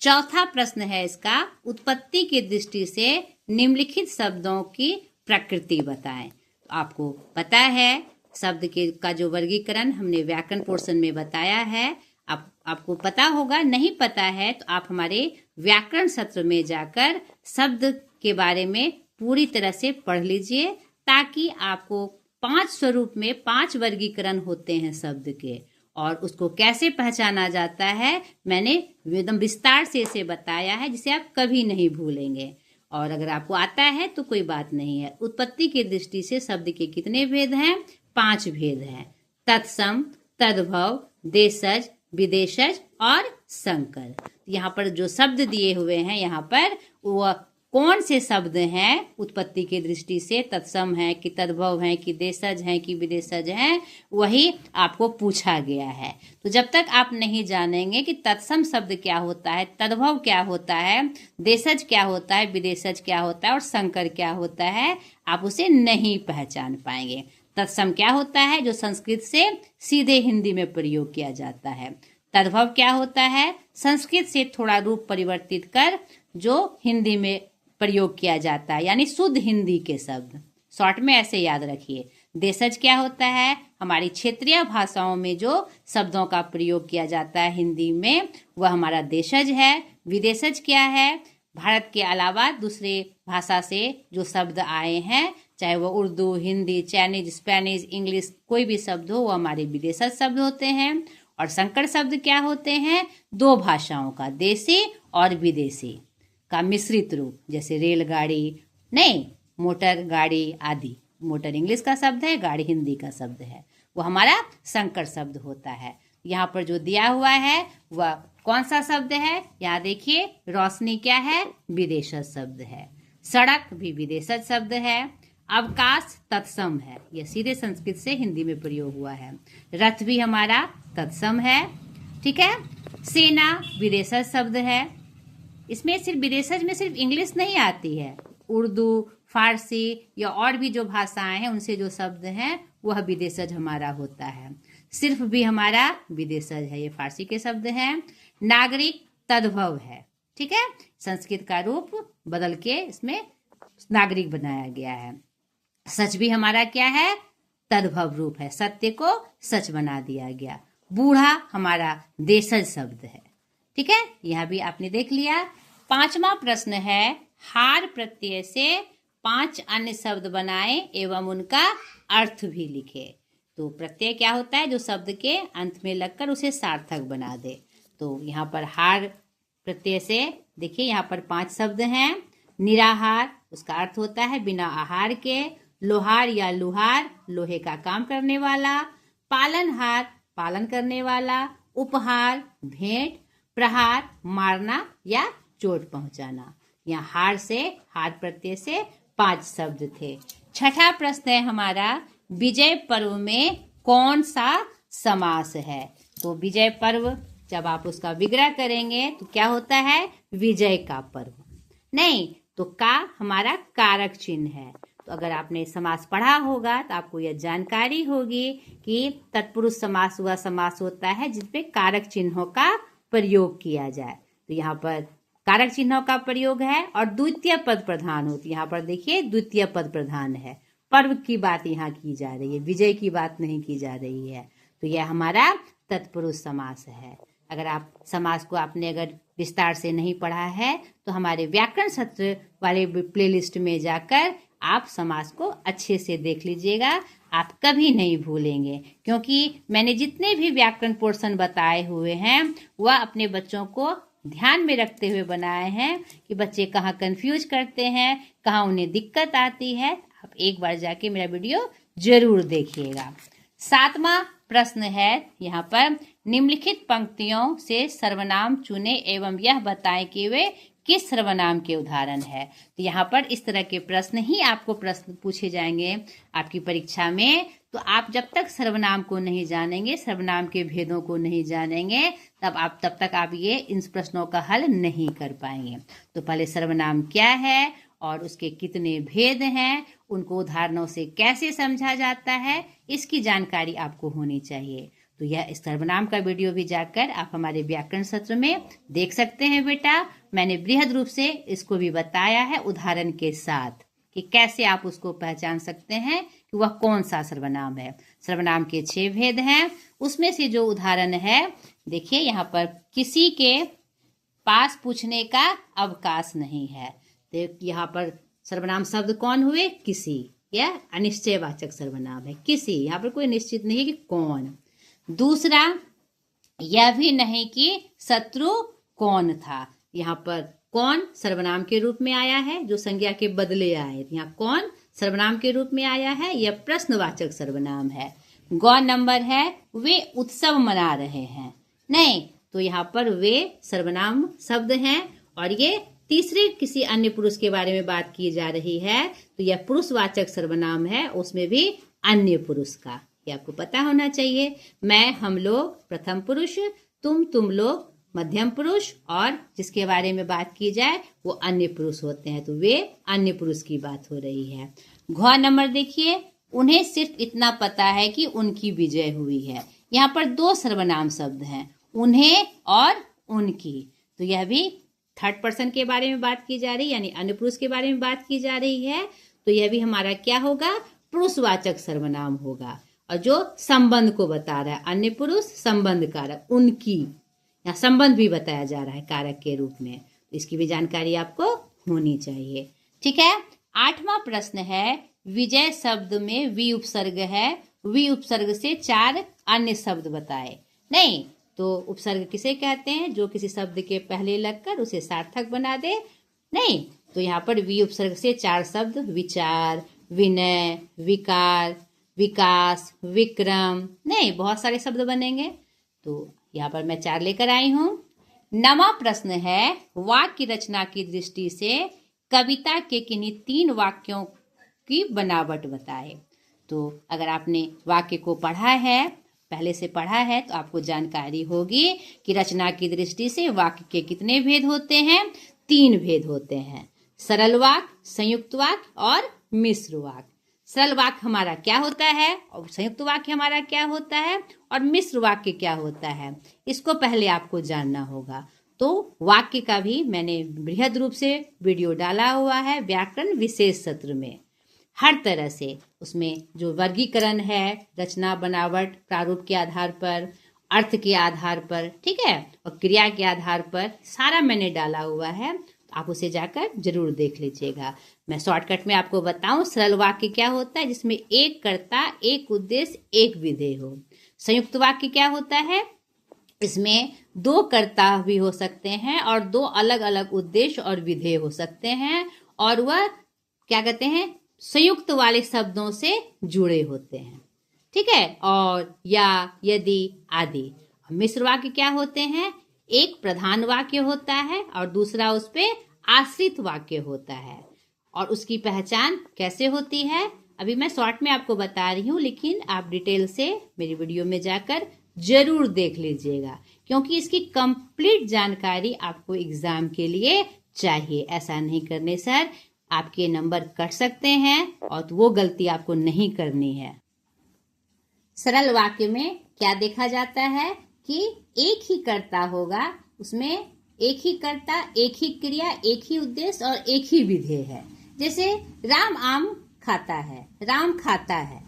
चौथा प्रश्न है इसका, उत्पत्ति की दृष्टि से निम्नलिखित शब्दों की प्रकृति बताएं। तो आपको पता है शब्द का जो वर्गीकरण हमने व्याकरण पोर्शन में बताया है, आपको पता होगा। नहीं पता है तो आप हमारे व्याकरण सत्र में जाकर शब्द के बारे में पूरी तरह से पढ़ लीजिए, ताकि आपको 5 स्वरूप में 5 वर्गीकरण होते हैं शब्द के, और उसको कैसे पहचाना जाता है मैंने एकदम विस्तार से इसे बताया है, जिसे आप कभी नहीं भूलेंगे। और अगर आपको आता है तो कोई बात नहीं है। उत्पत्ति की दृष्टि से शब्द के कितने भेद हैं? 5 भेद हैं। तत्सम, तद्भव, देशज, विदेशज और संकर। यहाँ पर जो शब्द दिए हुए हैं यहाँ पर वो कौन से शब्द हैं उत्पत्ति की दृष्टि से तत्सम है कि तद्भव है कि देशज है कि विदेशज है, वही आपको पूछा गया है। तो जब तक आप नहीं जानेंगे कि तत्सम शब्द क्या होता है, तद्भव क्या होता है, देशज क्या होता है, विदेशज क्या होता है और संकर क्या होता है, आप उसे नहीं पहचान पाएंगे। तत्सम क्या होता है, जो संस्कृत से सीधे हिंदी में प्रयोग किया जाता है। तद्भव क्या होता है, संस्कृत से थोड़ा रूप परिवर्तित कर जो हिंदी में प्रयोग किया जाता है, यानी शुद्ध हिंदी के शब्द। शॉर्ट में ऐसे याद रखिए। देशज क्या होता है, हमारी क्षेत्रीय भाषाओं में जो शब्दों का प्रयोग किया जाता है हिंदी में, वह हमारा देशज है। विदेशज क्या है, भारत के अलावा दूसरे भाषा से जो शब्द आए हैं, चाहे वो Urdu, Hindi, Chinese, Spanish, English, कोई भी शब्द हो, वो हमारे विदेशज शब्द होते हैं। और संकर शब्द क्या होते हैं, दो भाषाओं का, देसी और विदेशी का मिश्रित रूप, जैसे रेलगाड़ी, नहीं, मोटर गाड़ी आदि। मोटर इंग्लिश का शब्द है, गाड़ी हिंदी का शब्द है, वो हमारा संकर शब्द होता है। यहाँ पर जो दिया हुआ है वह कौन सा शब्द है, यहाँ देखिए, रोशनी क्या है, विदेशज शब्द है। सड़क भी विदेशज शब्द है। अवकाश तत्सम है, यह सीधे संस्कृत से हिंदी में प्रयोग हुआ है। रथ भी हमारा तत्सम है, ठीक है। सेना विदेशज शब्द है। इसमें सिर्फ विदेशज में सिर्फ इंग्लिश नहीं आती है, उर्दू, फारसी या और भी जो भाषाएं हैं उनसे जो शब्द हैं वह विदेशज हमारा होता है। सिर्फ भी हमारा विदेशज है, ये फारसी के शब्द हैं। नागरिक तद्भव है, ठीक है, संस्कृत का रूप बदल के इसमें नागरिक बनाया गया है। सच भी हमारा क्या है, तद्भव रूप है, सत्य को सच बना दिया गया। बूढ़ा हमारा देशज शब्द है, ठीक है, यह भी आपने देख लिया। पांचवा प्रश्न है, हार प्रत्यय से 5 अन्य शब्द बनाएं एवं उनका अर्थ भी लिखे। तो प्रत्यय क्या होता है, जो शब्द के अंत में लगकर उसे सार्थक बना दे। तो यहाँ पर हार प्रत्यय से देखिए, यहाँ पर 5 शब्द हैं। निराहार, उसका अर्थ होता है बिना आहार के। लोहार या लुहार, लोहे का काम करने वाला। पालनहार, पालन करने वाला। उपहार, भेंट। प्रहार, मारना या चोट पहुंचाना। यहाँ हार से, हार प्रत्यय से 5 शब्द थे। छठा प्रश्न है हमारा, विजय पर्व में कौन सा समास है। तो विजय पर्व जब आप उसका विग्रह करेंगे तो क्या होता है, विजय का पर्व। नहीं तो का हमारा कारक चिन्ह है। तो अगर आपने समास पढ़ा होगा तो आपको यह जानकारी होगी कि तत्पुरुष समास वह समास होता है जिसपे कारक चिन्हों का प्रयोग किया जाए। तो यहाँ पर कारक चिन्हों का प्रयोग है और द्वितीय पद प्रधान होती है। यहाँ पर देखिए, द्वितीय पद प्रधान है। पर्व की बात यहाँ की जा रही है, विजय की बात नहीं की जा रही है। तो यह हमारा तत्पुरुष समास है। अगर आप समास को आपने अगर विस्तार से नहीं पढ़ा है तो हमारे व्याकरण सत्र वाले प्लेलिस्ट में जाकर आप समास को अच्छे से देख लीजिएगा, आप कभी नहीं भूलेंगे। क्योंकि मैंने जितने भी व्याकरण पोर्शन बताए हुए हैं वह अपने बच्चों को ध्यान में रखते हुए बनाए हैं कि बच्चे कहाँ कंफ्यूज करते हैं, कहाँ उन्हें दिक्कत आती है। आप एक बार जाके मेरा वीडियो जरूर देखिएगा। 7वां प्रश्न है यहाँ पर, निम्नलिखित पंक्तियों से सर्वनाम चुने एवं यह बताएं कि वे किस सर्वनाम के उदाहरण है। तो यहाँ पर इस तरह के प्रश्न ही आपको प्रश्न पूछे जाएंगे आपकी परीक्षा में। तो आप जब तक सर्वनाम को नहीं जानेंगे, सर्वनाम के भेदों को नहीं जानेंगे, तब तक आप ये इन प्रश्नों का हल नहीं कर पाएंगे। तो पहले सर्वनाम क्या है और उसके कितने भेद हैं, उनको उदाहरणों से कैसे समझा जाता है, इसकी जानकारी आपको होनी चाहिए। तो यह सर्वनाम का वीडियो भी जाकर आप हमारे व्याकरण सत्र में देख सकते हैं बेटा। मैंने बृहद रूप से इसको भी बताया है उदाहरण के साथ कि कैसे आप उसको पहचान सकते हैं कि वह कौन सा सर्वनाम है। सर्वनाम के 6 भेद हैं। उसमें से जो उदाहरण है देखिए, यहाँ पर किसी के पास पूछने का अवकाश नहीं है। तो यहाँ पर सर्वनाम शब्द कौन हुए, किसी, यह अनिश्चयवाचक सर्वनाम है। किसी, यहाँ पर कोई निश्चित नहीं है कि कौन। दूसरा, यह भी नहीं कि शत्रु कौन था। यहाँ पर कौन सर्वनाम के रूप में आया है, जो संज्ञा के बदले आए। यहाँ कौन सर्वनाम के रूप में आया है, यह प्रश्नवाचक सर्वनाम है। गौ नंबर है, वे उत्सव मना रहे हैं। नहीं, तो यहाँ पर वे सर्वनाम शब्द हैं और ये तीसरे किसी अन्य पुरुष के बारे में बात की जा रही है तो यह पुरुषवाचक सर्वनाम है, उसमें भी अन्य पुरुष का, ये आपको पता होना चाहिए। मैं, हम लोग प्रथम पुरुष, तुम लोग मध्यम पुरुष, और जिसके बारे में बात की जाए वो अन्य पुरुष होते हैं, तो वे अन्य पुरुष की बात हो रही है। घ नंबर देखिए, उन्हें सिर्फ इतना पता है कि उनकी विजय हुई है। यहाँ पर दो सर्वनाम शब्द हैं, उन्हें और उनकी, तो यह भी थर्ड पर्सन के बारे में बात की जा रही है, यानी अन्य पुरुष के बारे में बात की जा रही है, तो यह भी हमारा क्या होगा, पुरुषवाचक सर्वनाम होगा। और जो संबंध को बता रहा है, अन्य पुरुष संबंध कारक, उनकी, यहाँ संबंध भी बताया जा रहा है कारक के रूप में, इसकी भी जानकारी आपको होनी चाहिए। ठीक है, 8वां प्रश्न है, विजय शब्द में वी उपसर्ग है, वी उपसर्ग से 4 अन्य शब्द बताए। नहीं, तो उपसर्ग किसे कहते हैं, जो किसी शब्द के पहले लगकर उसे सार्थक बना दे। नहीं, तो यहाँ पर वी उपसर्ग से 4 शब्द, विचार, विनय, विकार, विकास, विक्रम, नहीं बहुत सारे शब्द बनेंगे, तो यहाँ पर मैं 4 लेकर आई हूँ। 9वां प्रश्न है, वाक्य रचना की दृष्टि से कविता के किन्हीं 3 वाक्यों की बनावट बताए। तो अगर आपने वाक्य को पढ़ा है, पहले से पढ़ा है, तो आपको जानकारी होगी कि रचना की दृष्टि से वाक्य के कितने भेद होते हैं, 3 भेद होते हैं, सरल वाक्य, संयुक्त वाक्य और मिश्र वाक्य। सरल वाक्य हमारा क्या होता है और संयुक्त वाक्य हमारा क्या होता है और मिश्र वाक्य क्या होता है, इसको पहले आपको जानना होगा। तो वाक्य का भी मैंने बृहद रूप से वीडियो डाला हुआ है व्याकरण विशेष सत्र में, हर तरह से उसमें जो वर्गीकरण है, रचना, बनावट, प्रारूप के आधार पर, अर्थ के आधार पर, ठीक है, और क्रिया के आधार पर सारा मैंने डाला हुआ है, आप उसे जाकर जरूर देख लीजिएगा। मैं शॉर्टकट में आपको बताऊं, सरल वाक्य क्या होता है, जिसमें एक कर्ता, एक उद्देश्य, एक विधेय हो। संयुक्त वाक्य क्या होता है, इसमें 2 कर्ता भी हो सकते हैं और 2 अलग अलग उद्देश्य और विधेय हो सकते हैं, और वह क्या कहते हैं, संयुक्त वाले शब्दों से जुड़े होते हैं। ठीक है, और या, यदि आदि। मिश्र वाक्य क्या होते हैं, एक प्रधान वाक्य होता है और दूसरा उस पे आश्रित वाक्य होता है, और उसकी पहचान कैसे होती है अभी मैं शॉर्ट में आपको बता रही हूँ, लेकिन आप डिटेल से मेरी वीडियो में जाकर जरूर देख लीजिएगा, क्योंकि इसकी कंप्लीट जानकारी आपको एग्जाम के लिए चाहिए। ऐसा नहीं करने सर आपके नंबर कट सकते हैं, और वो गलती आपको नहीं करनी है। सरल वाक्य में क्या देखा जाता है कि एक ही कर्ता होगा, उसमें एक ही कर्ता, एक ही क्रिया, एक ही उद्देश्य और एक ही विधेय है। जैसे राम आम खाता है, राम खाता है,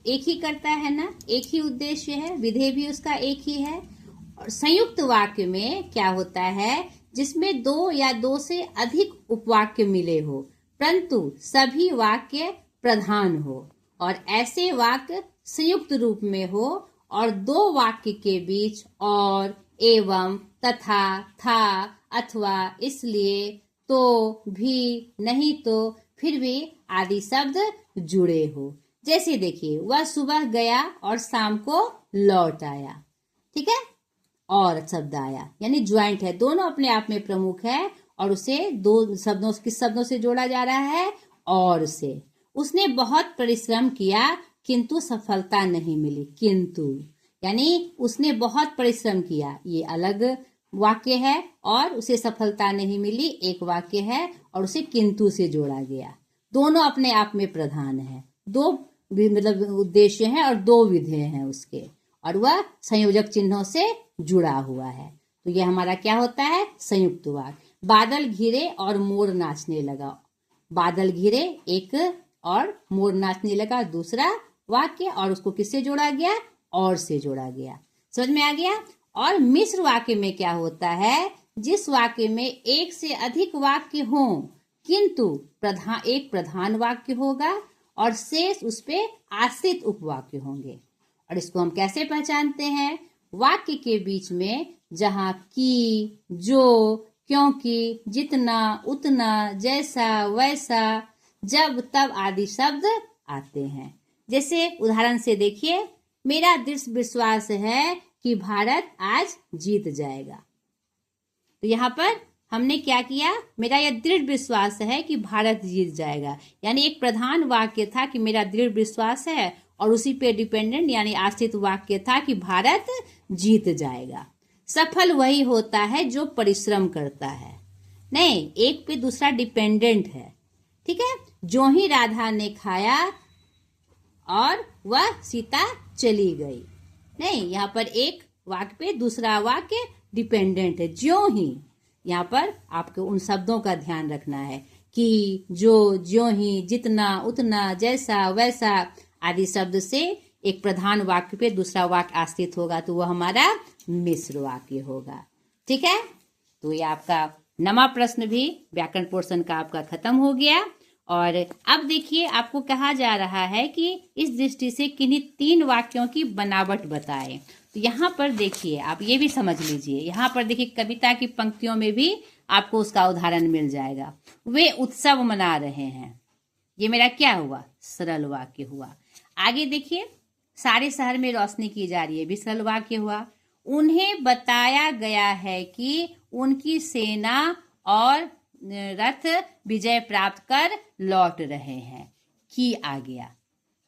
एक ही कर्ता है ना, एक ही उद्देश्य है, विधेय भी उसका एक ही है। और संयुक्त वाक्य में क्या होता है, जिसमें 2 या 2 से अधिक उपवाक्य मिले हो, परंतु सभी वाक्य प्रधान हो, और ऐसे वाक्य संयुक्त रूप में हो, और 2 वाक्य के बीच और, एवं, तथा, था, अथवा, इसलिए, तो, भी, नहीं तो, फिर भी आदि शब्द जुड़े हो। जैसे देखिए, वह सुबह गया और शाम को लौट आया, ठीक है, और शब्द आया, यानी ज्वाइंट है, दोनों अपने आप में प्रमुख है, और उसे 2 शब्दों, किस शब्दों से जोड़ा जा रहा है, और से। उसने बहुत परिश्रम किया किंतु सफलता नहीं मिली, किंतु यानी उसने बहुत परिश्रम किया, ये अलग वाक्य है, और उसे सफलता नहीं मिली एक वाक्य है, और उसे किंतु से जोड़ा गया। दोनों अपने आप में प्रधान है, 2 मतलब उद्देश्य हैं और 2 विधेय हैं उसके, और वह संयोजक चिन्हों से जुड़ा हुआ है। तो यह हमारा क्या होता है, संयुक्त वाक्य। बादल घिरे और मोर नाचने लगा, बादल घिरे एक और मोर नाचने लगा दूसरा वाक्य, और उसको किससे जोड़ा गया, और से जोड़ा गया। समझ में आ गया। और मिश्र वाक्य में क्या होता है, जिस वाक्य में एक से अधिक वाक्य हों, किंतु एक प्रधान वाक्य होगा और शेष उस पे आश्रित उपवाक्य होंगे। और इसको हम कैसे पहचानते हैं, वाक्य के बीच में जहाँ की, जो, क्योंकि, जितना, उतना, जैसा, वैसा, जब, तब आदि शब्द आते हैं। जैसे उदाहरण से देखिए, मेरा दृढ़ विश्वास है कि भारत आज जीत जाएगा। तो यहाँ पर हमने क्या किया, मेरा यह दृढ़ विश्वास है कि भारत जीत जाएगा, यानी एक प्रधान वाक्य था कि मेरा दृढ़ विश्वास है, और उसी पे डिपेंडेंट यानी आश्रित वाक्य था कि भारत जीत जाएगा। सफल वही होता है जो परिश्रम करता है। नहीं, एक पे दूसरा डिपेंडेंट है, ठीक है। जो ही राधा ने खाया और वह सीता चली गई। नहीं, यहाँ पर एक वाक्य पे दूसरा वाक्य डिपेंडेंट है। ज्यों ही, यहाँ पर आपको उन शब्दों का ध्यान रखना है कि जो, ज्यों ही, जितना, उतना, जैसा, वैसा आदि शब्द से एक प्रधान वाक्य पे दूसरा वाक्य आश्रित होगा तो वह हमारा मिश्र वाक्य होगा। ठीक है, तो ये आपका नमा प्रश्न भी व्याकरण पोर्शन का आपका खत्म हो गया। और अब देखिए, आपको कहा जा रहा है कि इस दृष्टि से किन्हीं 3 वाक्यों की बनावट बताएं। तो यहाँ पर देखिए, आप ये भी समझ लीजिए, यहाँ पर देखिए कविता की पंक्तियों में भी आपको उसका उदाहरण मिल जाएगा। वे उत्सव मना रहे हैं, ये मेरा क्या हुआ, सरल वाक्य हुआ। आगे देखिए, सारे शहर में रोशनी की जा रही है, भी सरल वाक्य हुआ। उन्हें बताया गया है कि उनकी सेना और रथ विजय प्राप्त कर लौट रहे हैं, कि आ गया।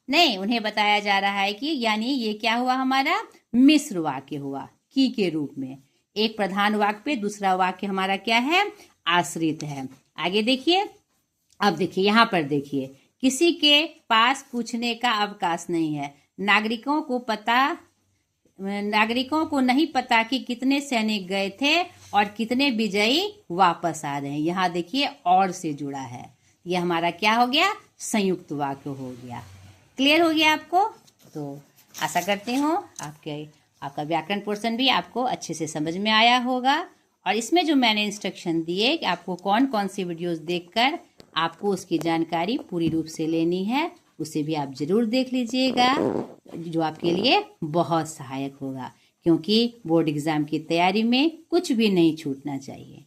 नहीं, उन्हें बताया जा रहा है कि, यानी ये क्या हुआ, हमारा मिश्र वाक्य हुआ, की के रूप में। एक प्रधान वाक्य पे दूसरा वाक्य हमारा क्या है, आश्रित है। आगे देखिए, अब देखिए यहाँ पर देखिए, किसी के पास पूछने का अवकाश नहीं है। नागरिकों को नहीं पता कि कितने सैनिक गए थे और कितने विजयी वापस आ रहे हैं। यहाँ देखिए और से जुड़ा है, ये हमारा क्या हो गया, संयुक्त वाक्य हो गया। क्लियर हो गया आपको? तो आशा करती हूँ आपका व्याकरण पोर्शन भी आपको अच्छे से समझ में आया होगा। और इसमें जो मैंने इंस्ट्रक्शन दिए कि आपको कौन कौन सी वीडियोस देखकर आपको उसकी जानकारी पूरी रूप से लेनी है, उसे भी आप जरूर देख लीजिएगा, जो आपके लिए बहुत सहायक होगा। क्योंकि बोर्ड एग्जाम की तैयारी में कुछ भी नहीं छूटना चाहिए,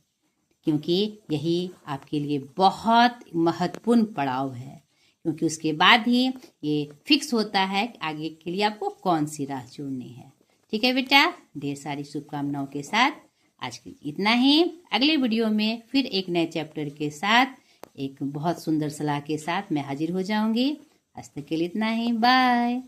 क्योंकि यही आपके लिए बहुत महत्वपूर्ण पड़ाव है। क्योंकि उसके बाद ही ये फिक्स होता है कि आगे के लिए आपको कौन सी राह चुननी है। ठीक है बेटा, ढेर सारी शुभकामनाओं के साथ आज इतना ही। अगले वीडियो में फिर एक नए चैप्टर के साथ, एक बहुत सुंदर सलाह के साथ मैं हाजिर हो जाऊंगी। आज तक के लिए इतना ही, बाय।